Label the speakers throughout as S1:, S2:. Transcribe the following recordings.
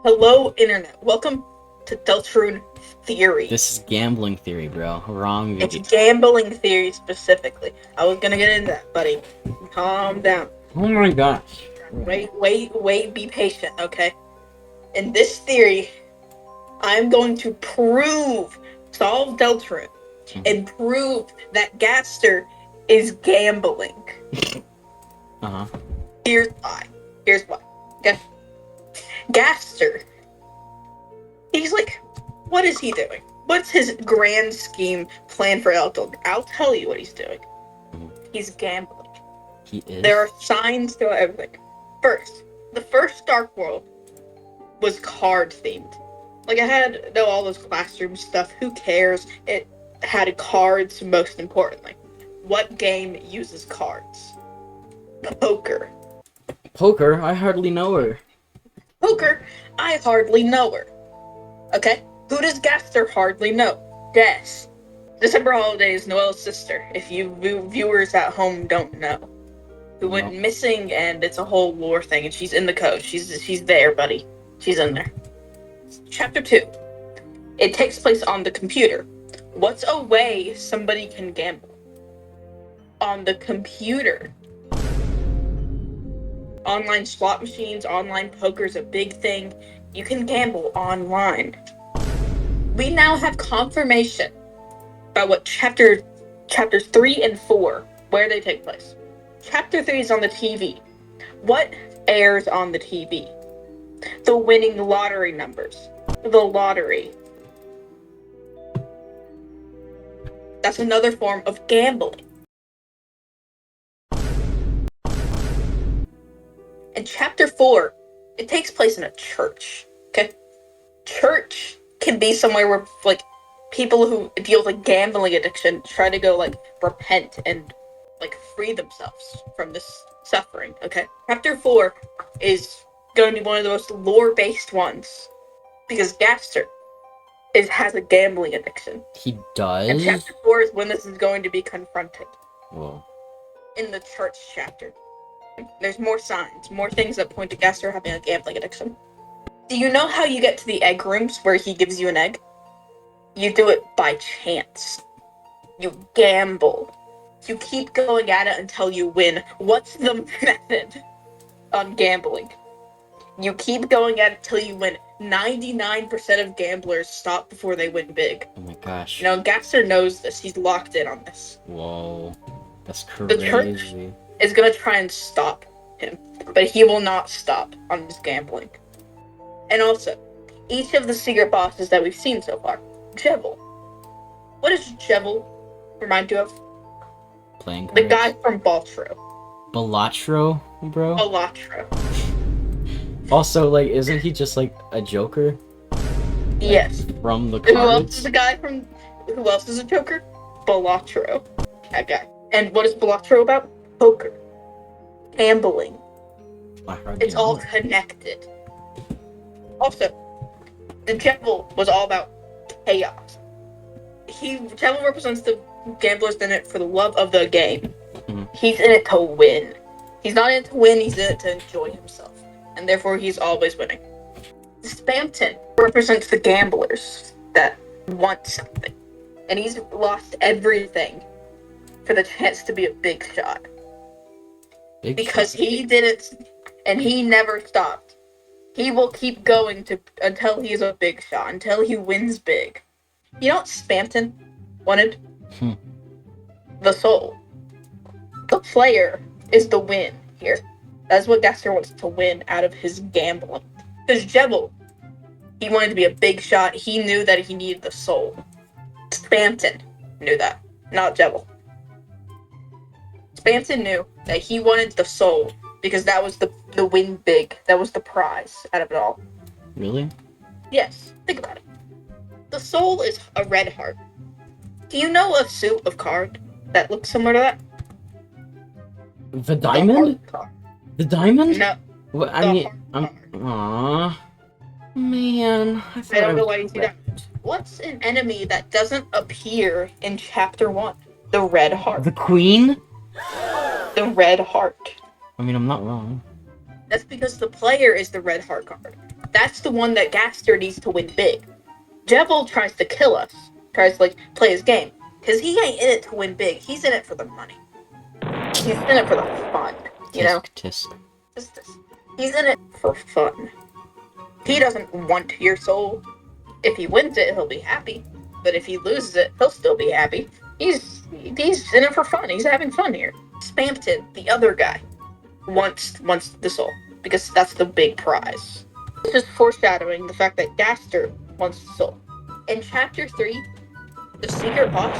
S1: Hello, Internet. Welcome to Deltarune Theory.
S2: This is gambling theory, bro. Wrong.
S1: It's gambling theory specifically. I was gonna get into that, buddy. Calm down.
S2: Oh my gosh.
S1: Wait, be patient, okay? In this theory, I'm going to solve Deltarune, and prove that Gaster is gambling.
S2: Uh-huh.
S1: Here's why. Okay? Gaster. He's like, what is he doing? What's his grand scheme plan for Elton? I'll tell you what he's doing. He's gambling.
S2: He is?
S1: There are signs to everything. First, the first Dark World was card themed. Like, it had all those classroom stuff. Who cares? It had cards, most importantly. What game uses cards? Poker.
S2: Poker? I hardly know her.
S1: Poker? I hardly know her. Okay? Who does Gaster hardly know? Guess. December holidays, Noel's sister, if you viewers at home don't know. Who went missing, and it's a whole lore thing, and she's in the code. She's there, buddy. She's in there. Chapter 2. It takes place on the computer. What's a way somebody can gamble? On the computer. Online slot machines, online poker is a big thing. You can gamble online. We now have confirmation about what chapters 3 and 4, where they take place. Chapter 3 is on the TV. What airs on the TV? The winning lottery numbers. The lottery. That's another form of gambling. And chapter 4, it takes place in a church. Okay? Church can be somewhere where, like, people who deal with, like, gambling addiction try to go, like, repent and, like, free themselves from this suffering. Okay? Chapter 4 is going to be one of the most lore-based ones. Because Gaster has a gambling addiction.
S2: He does?
S1: And chapter 4 is when this is going to be confronted.
S2: Whoa.
S1: In the church chapter. There's more signs, more things that point to Gaster having a gambling addiction. Do you know how you get to the egg rooms where he gives you an egg? You do it by chance. You gamble. You keep going at it until you win. What's the method on gambling? You keep going at it till you win. 99% of gamblers stop before they win big.
S2: Oh my gosh.
S1: You know, Gaster knows this. He's locked in on this.
S2: Whoa. That's crazy.
S1: The church is going to try and stop him, but he will not stop on his gambling. And also, each of the secret bosses that we've seen so far. Jevil. What does Jevil remind you of?
S2: Playing cards?
S1: The guy from Baltro.
S2: Balatro, bro?
S1: Balatro.
S2: Also, like, isn't he just, like, a joker?
S1: Yes.
S2: From the cards?
S1: Who else is a joker? Balatro. That guy. And what is Balatro about? Poker. Gambling. It's all connected. Also, the Jevil was all about chaos. Jevil represents the gamblers in it for the love of the game. Mm-hmm. He's in it to win. He's not in it to win, he's in it to enjoy himself. And therefore, he's always winning. Spamton represents the gamblers that want something. And he's lost everything for the chance to be a big shot. Because he didn't, and he never stopped. He will keep going until he's a big shot, until he wins big. You know what Spamton wanted? The soul. The player is the win here. That's what Gaster wants to win out of his gambling. Because Jevil, he wanted to be a big shot. He knew that he needed the soul. Spamton knew that, not Jevil. Spamton knew that he wanted the soul because that was the win big. That was the prize out of it all.
S2: Really?
S1: Yes. Think about it. The soul is a red heart. Do you know a suit of card that looks similar to that?
S2: The diamond? The diamond?
S1: No.
S2: What, I mean, aww. Man.
S1: I don't know why you see that. What's an enemy that doesn't appear in chapter 1? The red heart.
S2: The queen?
S1: The red heart.
S2: I mean, I'm not wrong.
S1: That's because the player is the red heart card. That's the one that Gaster needs to win big. Jevil tries to kill us, tries to play his game, because he ain't in it to win big. He's in it for the money. He's in it for the fun, you know?
S2: Tisk.
S1: He's in it for fun. He doesn't want your soul. If he wins it, he'll be happy. But if he loses it, he'll still be happy. He's in it for fun. He's having fun here. Spampton, the other guy, wants the soul, because that's the big prize. This is foreshadowing the fact that Gaster wants the soul. In Chapter 3, the secret boss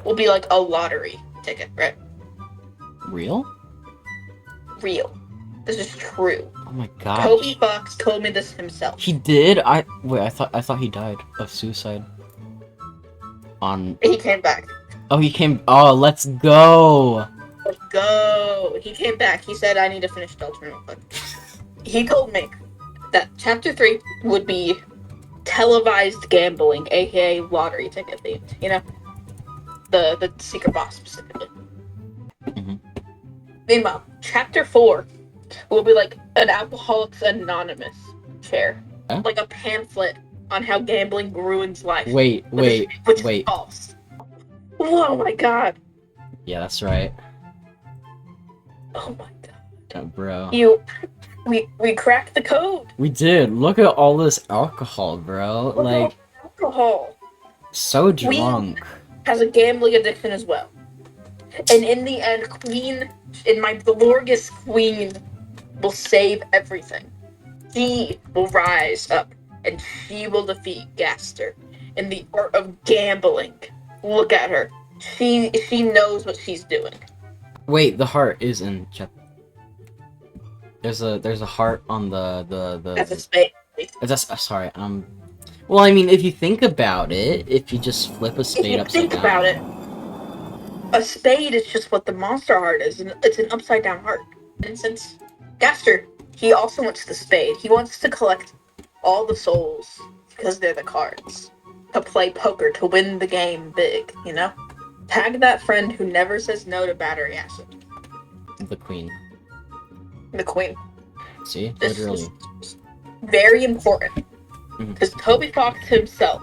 S1: will be like a lottery ticket, right?
S2: Real?
S1: Real. This is true.
S2: Oh my god.
S1: Toby Fox told me this himself.
S2: He did? I thought he died of suicide.
S1: He came back.
S2: Oh, he came. Oh, let's go.
S1: Let's go. He came back. He said, I need to finish Deltarune real quick. He told me that Chapter 3 would be televised gambling, aka lottery ticket themed. You know? The secret boss specifically.
S2: Mm-hmm.
S1: Meanwhile, Chapter 4 will be like an Alcoholics Anonymous chair.
S2: Huh?
S1: Like a pamphlet on how gambling ruins life.
S2: Wait.
S1: Which is false. Oh my god.
S2: Yeah, that's right.
S1: Oh my god.
S2: Bro.
S1: We cracked the code.
S2: We did. Look at all this alcohol, bro.
S1: Look at all the alcohol.
S2: So drunk.
S1: Has a gambling addiction as well. And in the end, the Lorgus Queen will save everything. She will rise up, and she will defeat Gaster in the art of gambling. Look at her. She knows what she's doing.
S2: Wait, the heart is in chapter. There's a heart on the.
S1: That's a spade.
S2: Sorry. Well, I mean, if you think about it, if you just flip a spade upside down.
S1: Think about it. A spade is just what the monster heart is, and it's an upside down heart. And since Gaster, he also wants the spade. He wants to collect all the souls because they're the cards to play poker to win the game big. You know, tag that friend who never says no to battery acid.
S2: The queen.
S1: The queen.
S2: See,
S1: this
S2: literally.
S1: is very important because Toby Fox himself,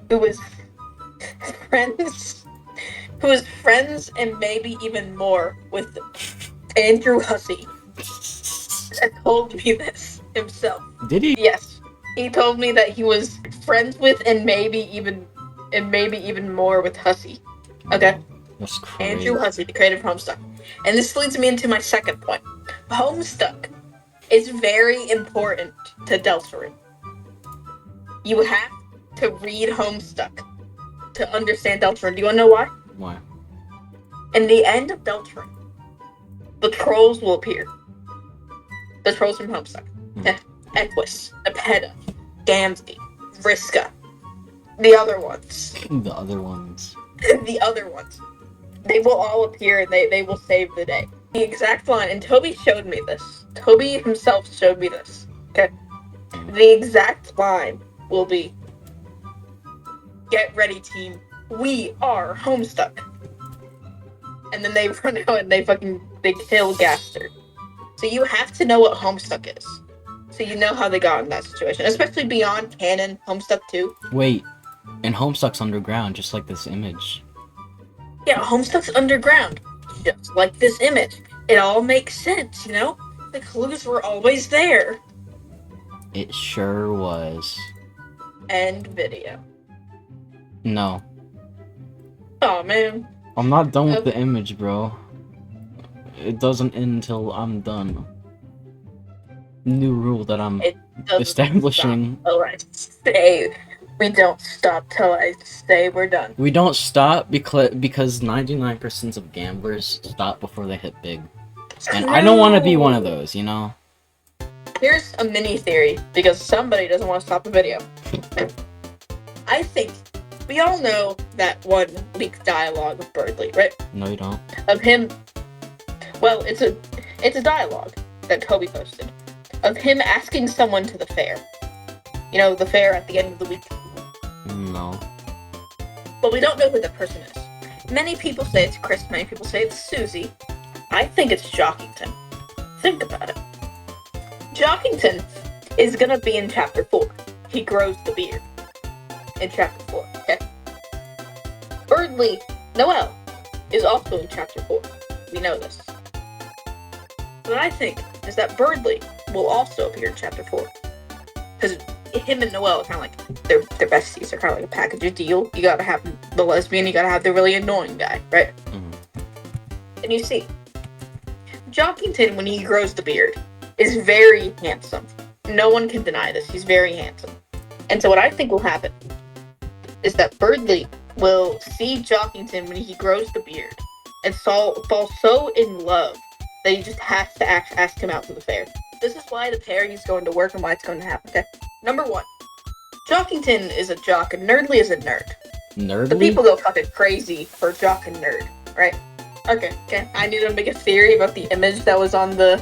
S1: who was friends and maybe even more with Andrew Hussey, told me this himself.
S2: Did he?
S1: Yes, he told me that he was friends with and maybe even more with Hussey. Okay.
S2: That's crazy.
S1: Andrew Hussey, the creator of Homestuck. And this leads me into my second point. Homestuck is very important to Deltarune. You have to read Homestuck to understand Deltarune. Do you want to know why?
S2: Why?
S1: In the end of Deltarune, the trolls will appear. The trolls from Homestuck. Equus, Nepeta, Gamzee, Vriska. The other ones.
S2: The other ones.
S1: The other ones. They will all appear and they will save the day. The exact line, and Toby showed me this. Toby himself showed me this. Okay? The exact line will be, "Get ready, team. We are Homestuck." And then they run out and they kill Gaster. So you have to know what Homestuck is. So you know how they got in that situation. Especially beyond canon, Homestuck 2.
S2: Wait, and Homestuck's underground, just like this image.
S1: Yeah, Homestuck's underground. Just like this image. It all makes sense, you know? The clues were always there.
S2: It sure was.
S1: End video.
S2: No.
S1: Oh man.
S2: I'm not done with the image, bro. It doesn't end until I'm done. New rule that I'm establishing.
S1: We don't stop till I say we're done.
S2: We don't stop because 99% of gamblers stop before they hit big. And I don't want to be one of those, you know?
S1: Here's a mini theory, because somebody doesn't want to stop the video. I think we all know that one leaked dialogue of Birdly, right?
S2: No, you don't.
S1: Of him. Well, it's a dialogue that Toby posted of him asking someone to the fair. You know, the fair at the end of the week.
S2: No.
S1: But we don't know who the person is. Many people say it's Chris, many people say it's Susie. I think it's Jockington. Think about it. Jockington is gonna be in chapter 4. He grows the beard in chapter 4. Okay. Birdly Noel is also in chapter 4. We know this. What I think is that Birdly will also appear in chapter 4. Because him and Noel are kind of like, they're besties. They're kind of like a package deal. You gotta have the lesbian, you gotta have the really annoying guy, right? Mm-hmm. And you see, Jockington, when he grows the beard, is very handsome. No one can deny this. He's very handsome. And so what I think will happen is that Birdly will see Jockington when he grows the beard and fall so in love that he just has to ask him out to the fair. This is why the pairing is going to work and why it's going to happen, okay? Number 1, Jockington is a jock and Nerdly is a nerd.
S2: Nerdly?
S1: The people go fucking crazy for jock and nerd, right? Okay. I need to make a theory about the image that was on the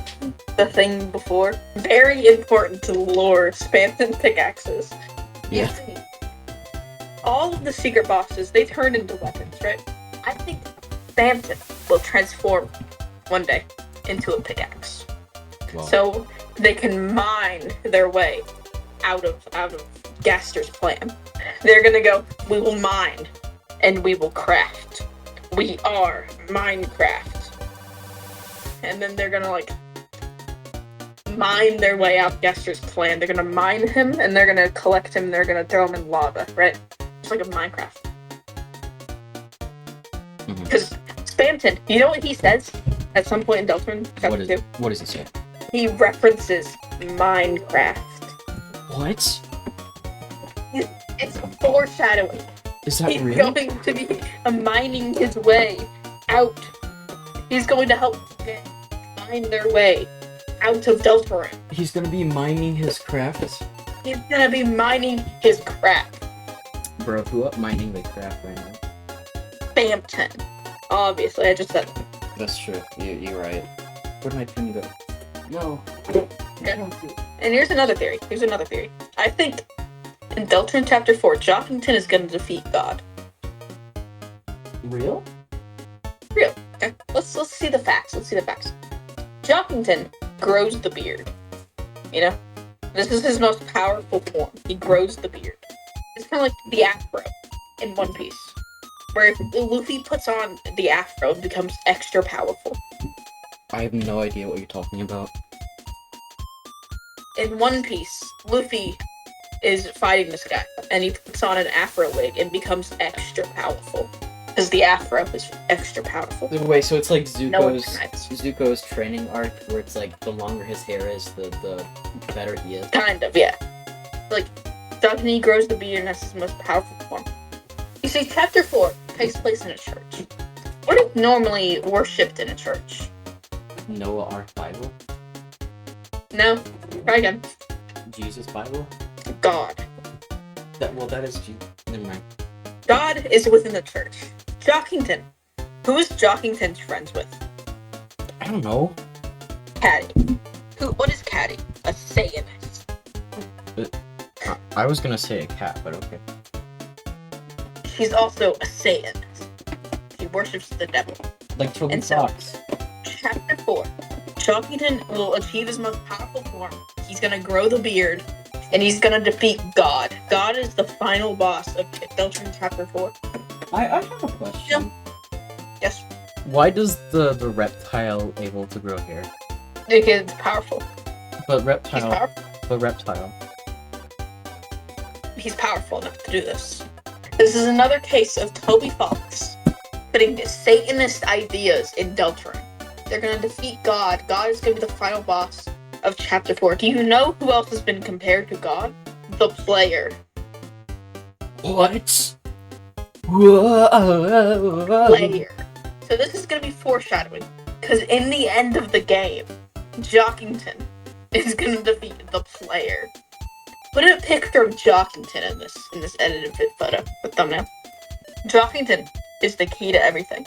S1: thing before. Very important to lore, Spamton pickaxes.
S2: Yeah.
S1: All of the secret boxes, they turn into weapons, right? I think Spamton will transform one day into a pickaxe.
S2: Wow.
S1: So they can mine their way out of Gaster's plan. They're gonna go, we will mine and we will craft. We are Minecraft. And then they're gonna like mine their way out Gaster's plan. They're gonna mine him and they're gonna collect him and they're gonna throw him in lava, right? It's like a Minecraft. Because Spamton, you know what he says at some point in Deltarune chapter 2?
S2: What does he say?
S1: He references Minecraft.
S2: What?
S1: It's foreshadowing.
S2: Is that
S1: He's
S2: real?
S1: going to be mining his way out. He's going to help mine their way out of Deltarune.
S2: He's gonna be mining his crafts?
S1: He's gonna be mining his craft.
S2: Bro, who up mining the craft right now?
S1: Spamton. Obviously, I just said it.
S2: That's true. You're right. Where'd my pin go? No.
S1: Yeah. And here's another theory. I think in Deltarune chapter 4, Jockington is gonna defeat God.
S2: Real?
S1: Real. Okay. Let's see the facts. Jockington grows the beard. You know? This is his most powerful form. He grows the beard. It's kind of like the afro in One Piece. Where if Luffy puts on the afro, it becomes extra powerful.
S2: I have no idea what you're talking about.
S1: In One Piece, Luffy is fighting this guy, and he puts on an afro wig and becomes extra powerful. Because the afro is extra powerful.
S2: Wait, so it's like
S1: No
S2: Zuko's training arc, where it's like the longer his hair is, the better he is.
S1: Kind of, yeah. Like, Jockington grows the beard and that's his most powerful form. You see, chapter 4 takes place in a church. What is normally worshipped in a church?
S2: Noah Ark Bible?
S1: No. Try again.
S2: Jesus Bible?
S1: God.
S2: That is Jesus. Never mind.
S1: God is within the church. Jockington. Who is Jockington's friends with?
S2: I don't know.
S1: Caddy. What is Caddy? A Satanist.
S2: I was gonna say a cat, but okay.
S1: She's also a Satanist. She worships the devil.
S2: Like Toby
S1: And so-
S2: Fox.
S1: Chapter 4. Jockington will achieve his most powerful form. He's gonna grow the beard, and he's gonna defeat God. God is the final boss of Deltarune chapter 4.
S2: I have a question.
S1: Yes.
S2: Why does the reptile able to grow hair?
S1: Because it's powerful.
S2: But
S1: He's
S2: reptile.
S1: powerful.
S2: But reptile.
S1: He's powerful enough to do this. This is another case of Toby Fox putting Satanist ideas in Deltarune. They're gonna defeat God. God is gonna be the final boss of chapter 4. Do you know who else has been compared to God? The player.
S2: What?
S1: Player. So this is gonna be foreshadowing, because in the end of the game, Jockington is gonna defeat the player. Put a picture of Jockington in this edited photo, the thumbnail. Jockington is the key to everything.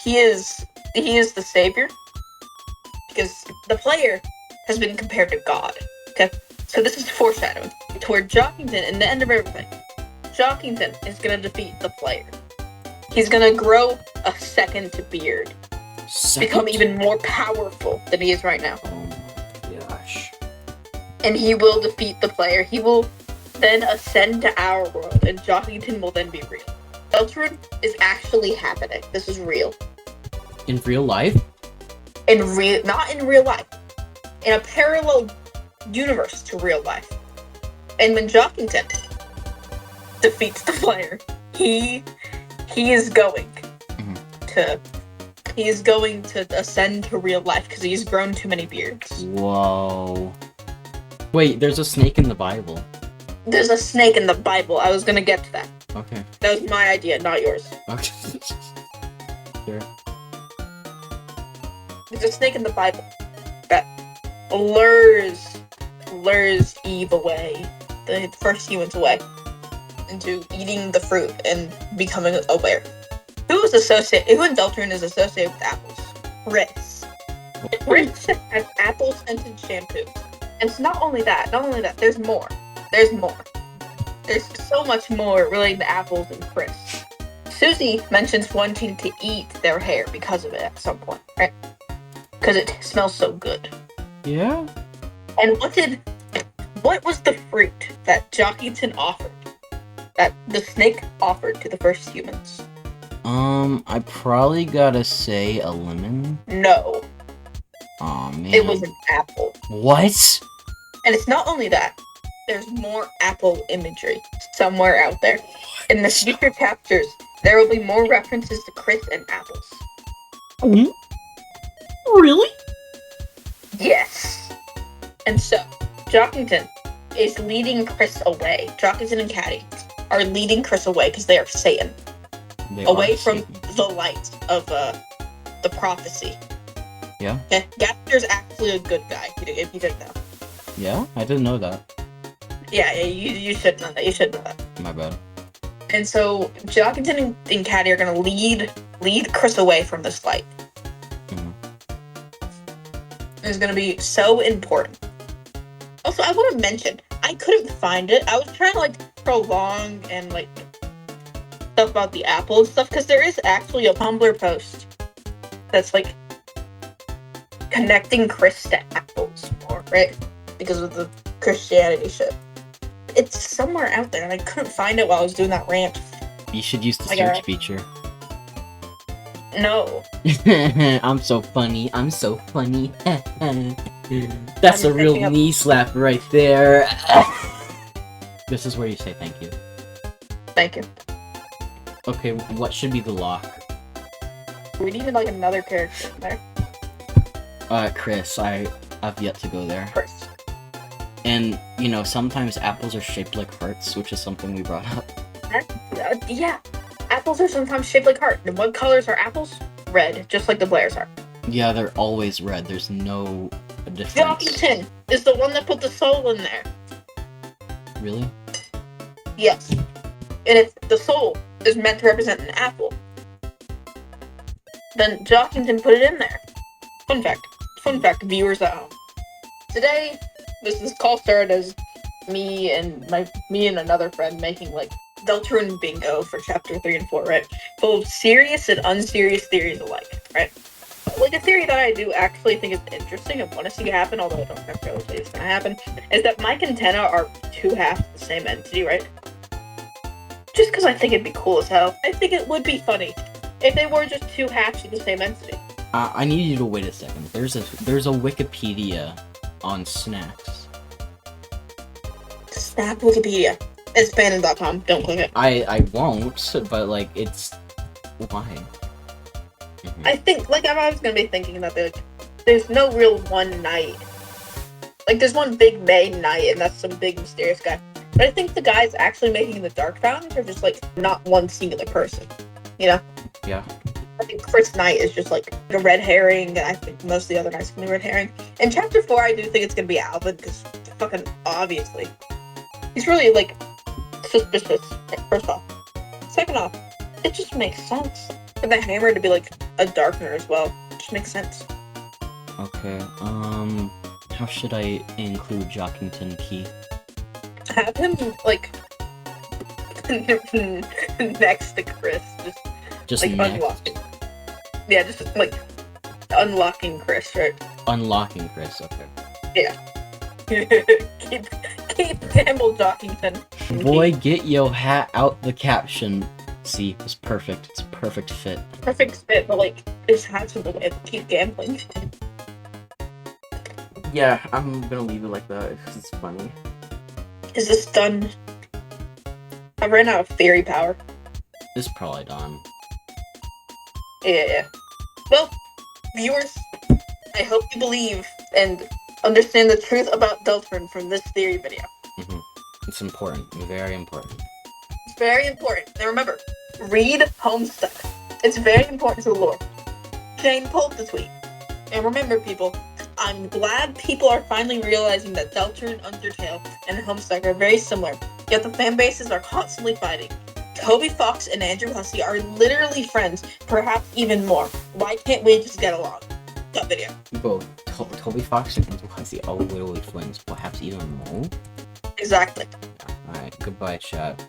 S1: He is the savior, because the player has been compared to God. Okay, so this is foreshadowing to where Jockington, in the end of everything, Jockington is gonna defeat the player. He's gonna grow a second beard, become even more powerful than he is right now.
S2: Oh my gosh.
S1: and he will defeat the player. He will then ascend to our world, and Jockington will then be real. Deltarune is actually happening. This is real.
S2: In real life?
S1: Not in real life. In a parallel universe to real life. And when Jockington defeats the player, he is going to ascend to real life because he's grown too many beards.
S2: Whoa. Wait, there's a snake in the Bible.
S1: There's a snake in the Bible. I was gonna get to that.
S2: Okay.
S1: That was my idea, not yours.
S2: Okay. Sure.
S1: There's a snake in the Bible that lures Eve away, the first humans away, into eating the fruit and becoming aware. Who in Deltarune is associated with apples? Chris. Chris has apple-scented shampoo. And it's not only that, there's more. There's so much more related to apples and Chris. Susie mentions wanting to eat their hair because of it at some point, right? Because it smells so good.
S2: Yeah?
S1: And what was the fruit that Jockington offered? That the snake offered to the first humans?
S2: I probably gotta say a lemon.
S1: No.
S2: Aw, man.
S1: It was an apple.
S2: What?
S1: And it's not only that. There's more apple imagery somewhere out there. In the future chapters, there will be more references to Chris and apples.
S2: Really?
S1: Yes. And so, Jockington is leading Chris away. Jockington and Caddy are leading Chris away because they are Satan. Away from the light of the prophecy.
S2: Yeah?
S1: Okay? Gaster's actually a good guy, if you didn't know.
S2: Yeah? I didn't know that.
S1: Yeah, you should know that. You should know that.
S2: My bad.
S1: And so, Jockington and Caddy are going to lead Chris away from this light.
S2: Mm-hmm.
S1: It's going to be so important. Also, I want to mention, I couldn't find it. I was trying to, prolong and, stuff about the apple and stuff, because there is actually a Tumblr post that's, connecting Chris to apples more, right? Because of the Christianity shit. It's somewhere out there, and I couldn't find it while I was doing that rant.
S2: You should use the search feature.
S1: No.
S2: I'm so funny. That's a real knee slap right there. This is where you say thank you.
S1: Thank you.
S2: Okay, what should be the lock?
S1: We needed another character in there.
S2: Chris. I've yet to go there.
S1: Chris.
S2: And, sometimes apples are shaped like hearts, which is something we brought up.
S1: Yeah. Apples are sometimes shaped like hearts. And what colors are apples? Red, just like the Blairs are.
S2: Yeah, they're always red. There's no difference.
S1: Jockington is the one that put the soul in there.
S2: Really?
S1: Yes. And if the soul is meant to represent an apple, then Jockington put it in there. Fun fact, viewers at home. Today, this call started as me and another friend making Deltarune bingo for chapter 3 and 4, right? Full of serious and unserious theories alike, right? A theory that I do actually think is interesting and want to see happen, although I don't necessarily think it's going to happen, is that Mike and Tenna are two halves of the same entity, right? Just because I think it'd be cool as hell. I think it would be funny if they were just two halves of the same entity.
S2: I need you to wait a second. There's a Wikipedia on snacks.
S1: Snack Wikipedia. It's fandom.com. Don't click it.
S2: I won't, but it's why? Mm-hmm.
S1: I think I'm always gonna be thinking that there's no real one night. There's one big May night, and that's some big mysterious guy. But I think the guys actually making the Dark Fountains are just not one singular person.
S2: Yeah.
S1: I think Chris Knight is just a red herring, and I think most of the other knights can be red herring. In chapter 4, I do think it's gonna be Alvin, because fucking obviously. He's really suspicious, first off. Second off, it just makes sense. For the hammer to be a darkener as well. It just makes sense.
S2: Okay, how should I include Jockington Key?
S1: Have him next to Chris, just
S2: next?
S1: unlocking. Yeah, just unlocking Chris, right?
S2: Unlocking Chris, okay.
S1: Yeah. Dockington.
S2: Boy, get your hat out the caption. See, it's perfect. It's a perfect fit.
S1: Perfect fit, but like, his hat's in the way. Keep gambling.
S2: Yeah, I'm gonna leave it like that because it's funny.
S1: Is this done? I ran out of theory power.
S2: It's probably done.
S1: Yeah. Well, viewers, I hope you believe and understand the truth about Deltarune from this theory video.
S2: It's important. Very important.
S1: It's very important. And remember, read Homestuck. It's very important to the lore. Shane pulled the tweet. And remember, people, I'm glad people are finally realizing that Deltarune, Undertale, and Homestuck are very similar, yet the fan bases are constantly fighting. Toby Fox and Andrew Hussey are literally friends, perhaps even more. Why can't we just get along? That video.
S2: Bro, Toby Fox and Andrew Hussey are literally friends, perhaps even more?
S1: Exactly.
S2: Alright, goodbye, chat.